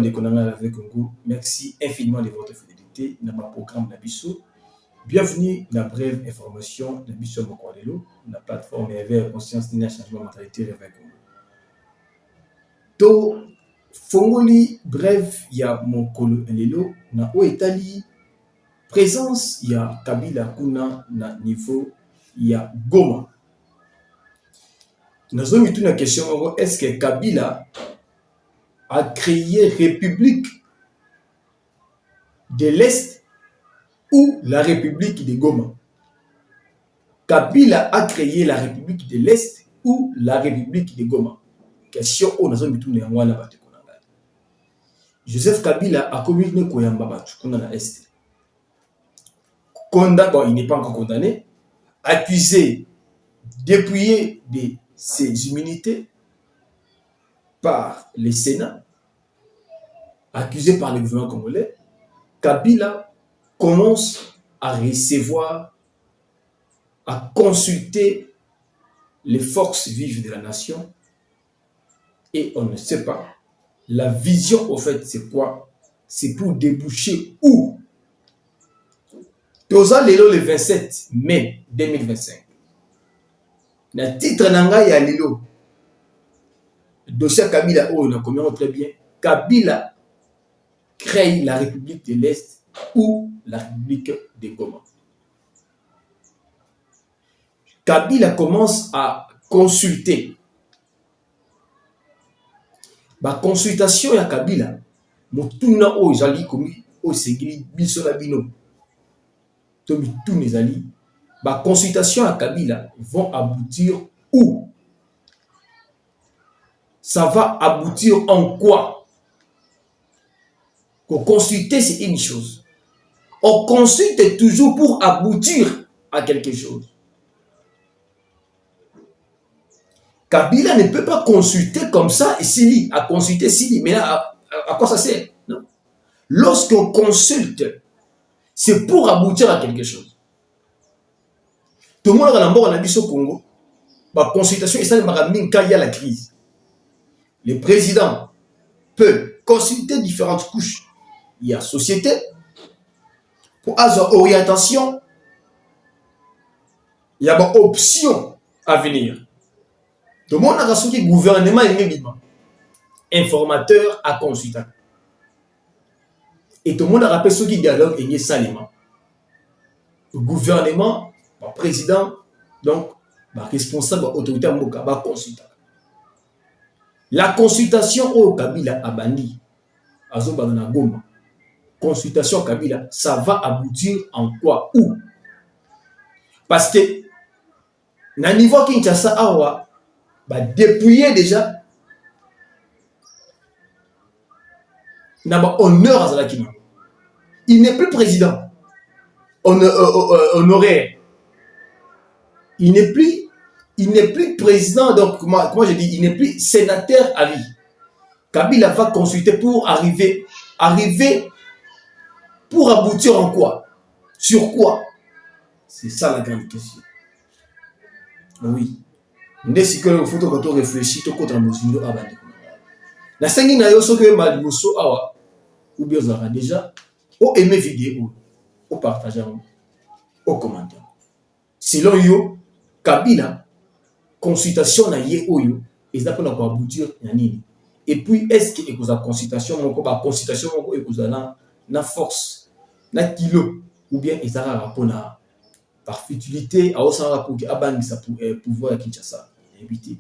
de Konanga avec Congo. Merci infiniment de votre fidélité dans ma programme Nabiso. Bienvenue dans la brève information Nabiso Mokwalelo, la plateforme éveil conscience de changement mentalité avec Congo. To Fongoli brève ya Mokolo Lelo na o Italie présence ya Kabila kuna na niveau ya Goma. Nous avons une question, est-ce que Kabila a créé République de l'Est ou la République de Goma? Kabila a créé la République de l'Est ou la République de Goma? Question où nous avons une Joseph Kabila a commis Koyamba Batukuna na Est. Bon, il n'est pas encore condamné, accusé, dépouillé de ses immunités par le Sénat, accusé par le gouvernement congolais. Kabila commence à recevoir, à consulter les forces vives de la nation et on ne sait pas. La vision, au fait, c'est quoi? C'est pour déboucher où? Toza lelo le 27 mai 2025. Le titre nanga ya lelo. Dossier Kabila, on a commis très bien. Kabila crée la République de l'Est ou la République de Goma. Kabila commence à consulter. La consultation ya Kabila, motuna o jali komi o segili biso la bino. Tomi tous les alliés. La consultation à Kabila vont aboutir où? Ça va aboutir en quoi? Pour consulter, c'est une chose. On consulte toujours pour aboutir à quelque chose. Kabila ne peut pas consulter comme ça et Sili, à consulter Sili. Mais là, à quoi ça sert? Lorsqu'on consulte, c'est pour aboutir à quelque chose. Tout le monde a dit au Congo, la consultation est ça quand il y a la crise. Le président peut consulter différentes couches. Il y a société, pour avoir orientation, il y a une option à venir. Tout le monde a dit que le gouvernement est vivant. Informateur à consulter. Et tout le monde a rappelé ce qui dialogue et salement. Le gouvernement, le président, donc, le responsable, l'autorité va consulter. La consultation au Kabila a banni, à Zobana Goma. Consultation Kabila, ça va aboutir en quoi? Où? Parce que, na niveau Kinshasa Awa, va dépouiller déjà, n'a pas honneur à Zalakina. Il n'est plus président. Honoré. Il n'est plus président, donc comment je dis, il n'est plus sénateur à vie. Kabila va consulter pour arriver pour aboutir en quoi? Sur quoi? C'est ça la grande question. Oui. Ndesi que le photo quand on réfléchit au contre Mozindo abandi. La sangi na yo soke malimoso awa ou bien zara déjà au aimer vidéo, au partager, au commentaire. Selon yo Kabila consultation na ye oyo ils appellent pour aboutir na nini. Et puis est-ce que la consultation moko ba consultation moko ekozala na force na kilo ou bien ezara rapport na par futilité à osara pour que abangisa pour pouvoir à Kinshasa éviter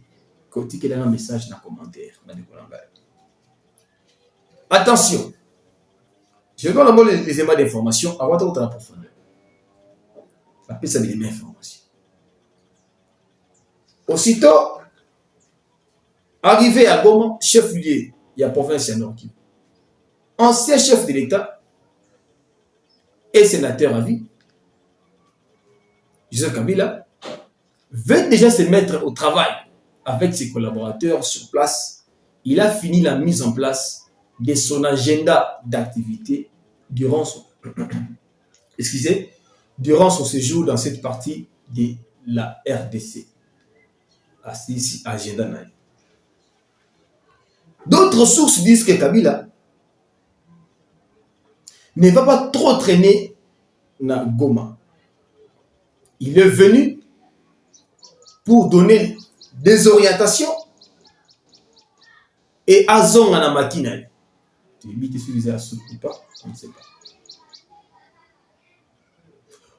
côté que un message dans commentaire na dekolanga. Attention. Je vais donner les éléments d'information avant de la profondeur. Appelle ça des éléments d'information. Aussitôt, arrivé à Goma, chef-lieu, il y a province à Nord-Kivu. Ancien chef de l'État et sénateur à vie, Joseph Kabila, veut déjà se mettre au travail avec ses collaborateurs sur place. Il a fini la mise en place de son agenda d'activité durant son séjour dans cette partie de la RDC. Ici, agenda. D'autres sources disent que Kabila ne va pas trop traîner na Goma. Il est venu pour donner des orientations et Azong à Makina. Tu es sur à soutenir pas, on ne sait pas.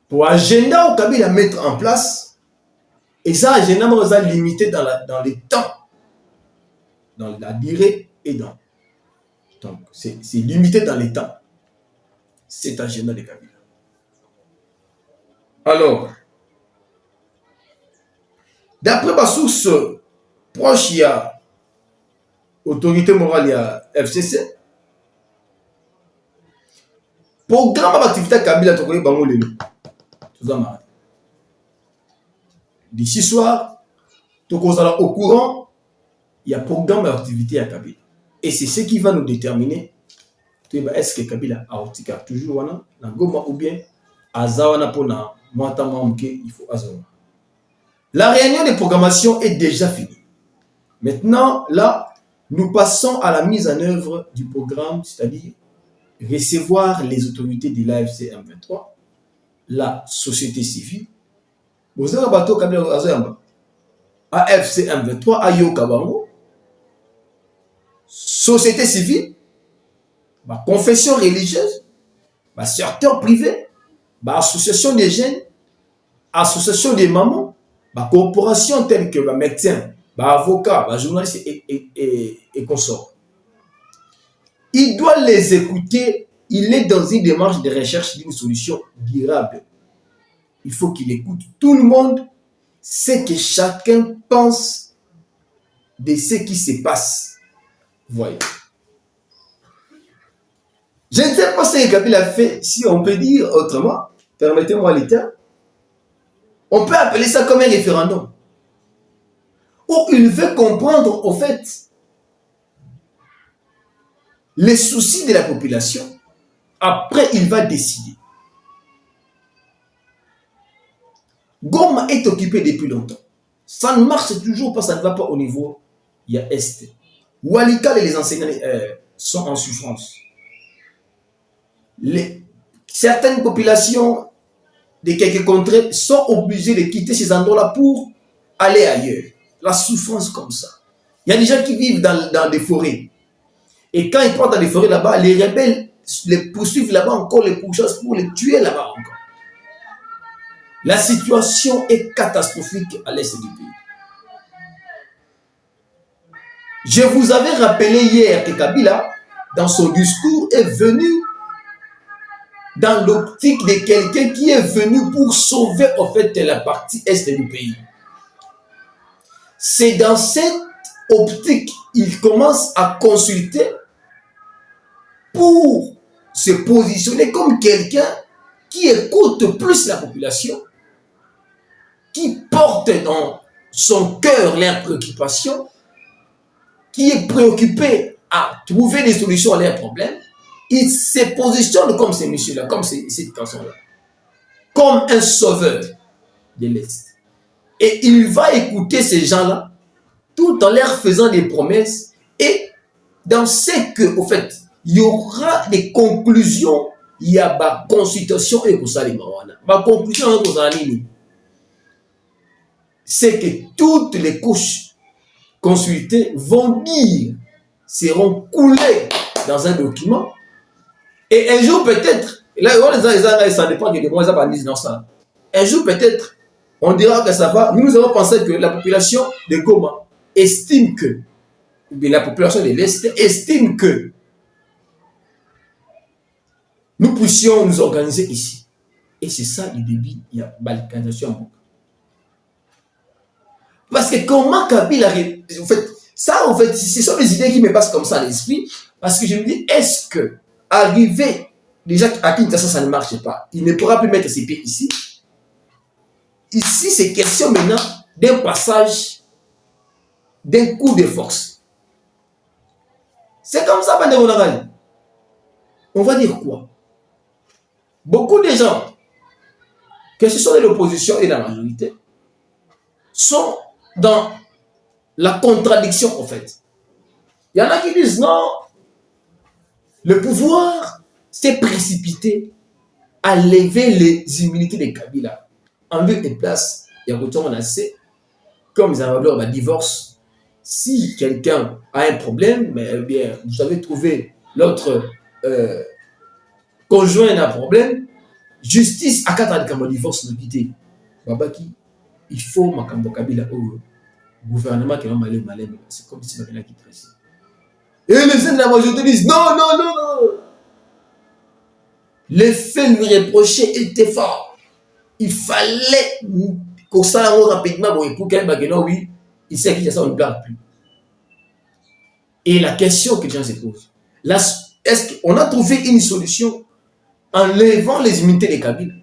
Pour agenda au Kabila mettre en place, et ça, agenda va limité dans les temps, dans la durée et dans. Donc, c'est limité dans les temps. Cet agenda de Kabila. Alors, d'après ma source proche, il y a autorité morale, il y a FCC. Programme d'activité à Kabila, tu connais Bango Lelo. D'ici soir, tu es au courant, il y a programme d'activité à Kabila. Et c'est ce qui va nous déterminer est-ce que Kabila a toujours na Goma ou bien Azawana pour na il faut Azawana. La réunion de programmation est déjà finie. Maintenant, là, nous passons à la mise en œuvre du programme, c'est-à-dire recevoir les autorités de l'AFC M23, la société civile. Vous avez un bateau AFC M23, Ayo Kabango, société civile, ma confession religieuse, ma secteur privé, ma association des jeunes, association des mamans, ma corporation telle que ma médecin, ma avocat, ma journaliste et consorts. Il doit les écouter. Il est dans une démarche de recherche d'une solution durable. Il faut qu'il écoute tout le monde, ce que chacun pense de ce qui se passe. Voyez. Je ne sais pas ce que Kabila a fait, si on peut dire autrement, permettez-moi l'État, on peut appeler ça comme un référendum. Où il veut comprendre, au fait, les soucis de la population. Après, il va décider. Goma est occupé depuis longtemps. Ça ne marche toujours pas, ça ne va pas au niveau. Il y a Est. Walikal et les enseignants sont en souffrance. Certaines populations de quelques contrées sont obligées de quitter ces endroits-là pour aller ailleurs. La souffrance comme ça. Il y a des gens qui vivent dans des forêts. Et quand ils partent dans les forêts là-bas, les rebelles les poursuivent là-bas encore, les pourchassent pour les tuer là-bas encore. La situation est catastrophique à l'est du pays. Je vous avais rappelé hier que Kabila, dans son discours, est venu dans l'optique de quelqu'un qui est venu pour sauver en fait la partie est du pays. C'est dans cette optique qu'il commence à consulter pour se positionner comme quelqu'un qui écoute plus la population, qui porte dans son cœur leurs préoccupations, qui est préoccupé à trouver des solutions à leurs problèmes. Il se positionne comme ces messieurs-là, comme cette personne-là, comme un sauveur de l'Est. Et il va écouter ces gens-là tout en leur faisant des promesses et dans ce que, au fait, il y aura des conclusions, il y a ma consultation et ma conclusion c'est que toutes les couches consultées vont dire, seront coulées dans un document et un jour peut-être, là ça dépend de moi, ça. Un jour peut-être, on dira que ça va, nous avons pensé que la population de Goma estime que, la population de l'Est estime que nous puissions nous organiser ici. Et c'est ça le début, il y a balkanisation en boucle. Parce que comment Kabila, en fait, ça, en fait, ce sont des idées qui me passent comme ça à l'esprit. Parce que je me dis, est-ce que arriver, déjà à Kinshasa, ça ne marche pas. Il ne pourra plus mettre ses pieds ici. Ici, c'est question maintenant d'un passage, d'un coup de force. C'est comme ça, on va dire quoi? Beaucoup de gens, que ce soit de l'opposition et de la majorité, sont dans la contradiction, en fait. Il y en a qui disent non, le pouvoir, s'est précipité à lever les immunités de Kabila en lieu et place. Il y a autant assez, comme ils avaient un divorce. Si quelqu'un a un problème, mais bien, vous avez trouvé l'autre conjoint a un problème, justice à quatre ans de divorce de quitter. Babaki, il faut Makambo Kabila au gouvernement qui va mal, c'est comme si Kabila qui presse. Et les jeunes de la majorité disent non, non, non, non. Les faits lui reprochaient étaient forts. Il fallait qu'on s'en rapidement pour qu'elle bague, oui, il sait qu'il y a ça, on ne blague plus. Et la question que les gens se posent, est-ce qu'on a trouvé une solution en levant les immunités des Kabila?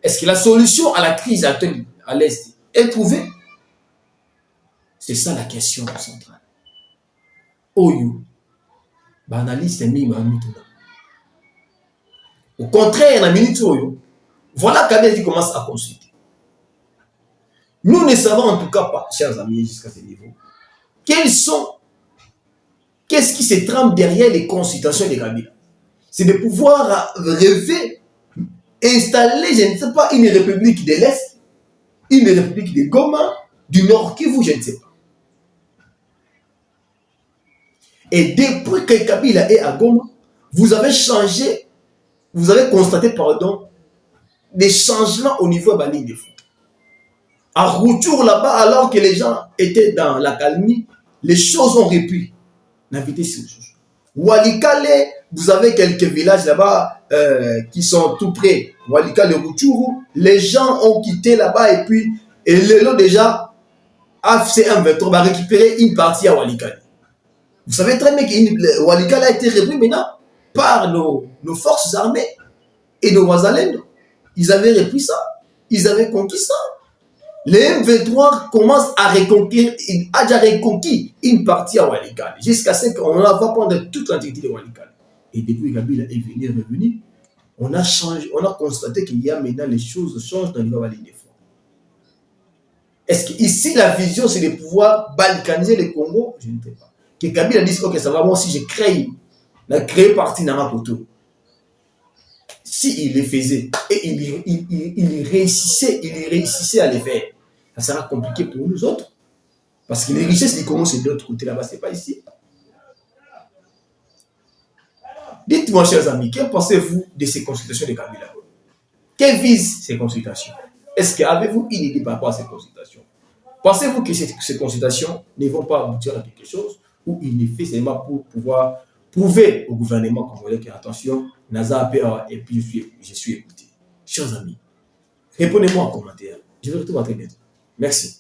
Est-ce que la solution à la crise actuelle à l'Est est trouvée? C'est ça la question centrale. Oyo, banaliste mi au contraire, la minute Oyo, voilà Kabila qui commence à consulter. Nous ne savons en tout cas pas, chers amis, jusqu'à ce niveau, qu'est-ce qui se trame derrière les consultations des Kabila. C'est de pouvoir rêver, installer, je ne sais pas, une république de l'Est, une république de Goma, du Nord Kivu, je ne sais pas. Et depuis que Kabila est à Goma, vous avez changé, vous avez constaté, pardon, des changements au niveau de la ligne de front. À retour là-bas, alors que les gens étaient dans la calmie, les choses ont repris. Walikale, vous avez quelques villages là-bas qui sont tout près. Walikale, Rutshuru, les gens ont quitté là-bas et puis le lot déjà AFC-M23 va récupérer une partie à Walikale. Vous savez très bien que Walikale a été repris maintenant par nos forces armées et nos voisins. Ils avaient repris ça, ils avaient conquis ça. Les M23 commencent à reconquérir, a déjà reconquis une partie à Walikale, jusqu'à ce qu'on va prendre toute l'intégrité de Walikale. Et depuis que Kabila est revenu, on a constaté qu'il y a maintenant les choses changent dans le niveau de la ligne de front. Est-ce qu'ici la vision c'est de pouvoir balkaniser le Congo? Je ne sais pas. Que Kabila dise ok, ça va, moi si je crée partie dans ma photo. S'il les faisait et il réussissait à les faire, ça sera compliqué pour nous autres. Parce que les richesses du Congo, c'est de l'autre côté là-bas, ce n'est pas ici. Dites-moi, chers amis, que pensez-vous de ces consultations de Kabila? Que visent ces consultations? Est-ce qu'avez-vous une idée par rapport à ces consultations? Pensez-vous que ces consultations ne vont pas aboutir à quelque chose ou il est fait seulement pour pouvoir prouver au gouvernement congolais que, attention, Naza APA et puis je suis écouté. Chers amis, répondez-moi en commentaire. Je vais retrouver très bientôt. Merci.